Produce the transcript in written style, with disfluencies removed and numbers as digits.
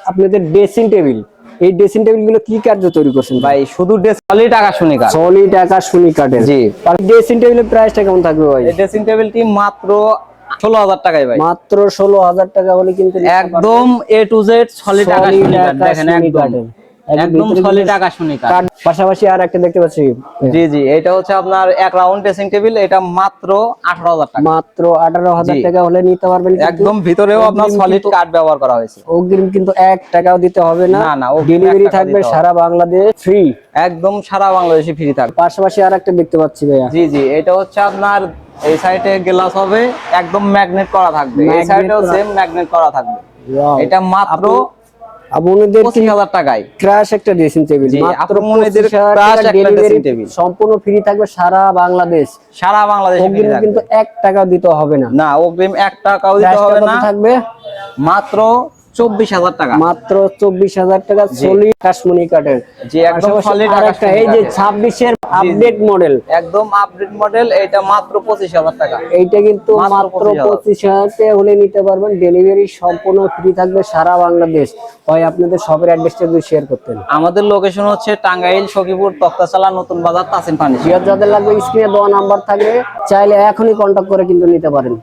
আপনাদের dressing table, এই dressing table গুলো কি কার্য তৈরি করছেন ভাই? শুধু সলিড আকাশমণি কাঠ। সলিড আকাশমণি কাঠের। জি। আর ড্রেসিং টেবিলের প্রাইসটা কেমন থাকবে ভাই? এই ড্রেসিং টেবিলটি মাত্র 16,000 টাকায় ভাই। মাত্র 16,000 টাকা হলে কিন্তু একদম এ টু জেড সলিড আকাশমণি কাঠ। দেখেন একদম সলিড আকাশমণি কাঠ। পাশাপাশি আর একটা দেখতে পাচ্ছি। জি জি, এটা হচ্ছে আপনার এক রাউন্ড ড্রেসিং টেবিল, এটা মাত্র 18,000 টাকা। মাত্র 18,000 টাকা হলে নিতে পারবেন। একদম ভিতরেও আপনার সলিড কাঠ ব্যবহার করা হয়েছে। অগ্রিম কিন্তু 1 টাকাও দিতে হবে না। না, ডেলিভারি থাকবে সারা বাংলাদেশ ফ্রি। একদম সারা বাংলাদেশে ফ্রি থাকবে। পাশাপাশি আর একটা দেখতে পাচ্ছি ভাইয়া। জি জি, এটা হচ্ছে আপনার এই সাইডে গ্লাস হবে, একদম ম্যাগনেট করা থাকবে, এই সাইডেও সেম ম্যাগনেট করা থাকবে। এটা মাত্র আপনাদের 25,000 টাকায় ক্রাশ একটা ড্রেসিং টেবিল, মাত্র 25,000 টাকা ডেলিভারি সম্পূর্ণ ফ্রি থাকবে সারা বাংলাদেশ। সারা বাংলাদেশে ফ্রি থাকবে, কিন্তু 1 টাকাও দিতে হবে না। না, অগ্রিম 1 টাকাও দিতে হবে না। থাকবে মাত্র 24,000 টাকা। মাত্র 24,000 টাকা সলিড আকাশমণি কাঠের। জি, একদম সলিড আকাশমণি। এই যে 26 এর আপডেট মডেল, একদম আপডেট মডেল, এটা মাত্র 25,000 টাকা। এইটা কিন্তু মাত্র 25,000 টাকা হলে নিতে পারবেন। ডেলিভারি সম্পূর্ণ ফ্রি থাকবে সারা বাংলাদেশ। হয় আপনাদের শপের অ্যাড্রেসটা যদি শেয়ার করতেন। আমাদের লোকেশন হচ্ছে টাঙ্গাইল, সখীপুর, তক্তাচালা, নতুন বাজার, তাসিম ফার্নিচার। যাদের লাগবে স্ক্রিনে দেওয়া নাম্বার থাকবে, চাইলে এখনই কন্টাক্ট করে কিন্তু নিতে পারেন।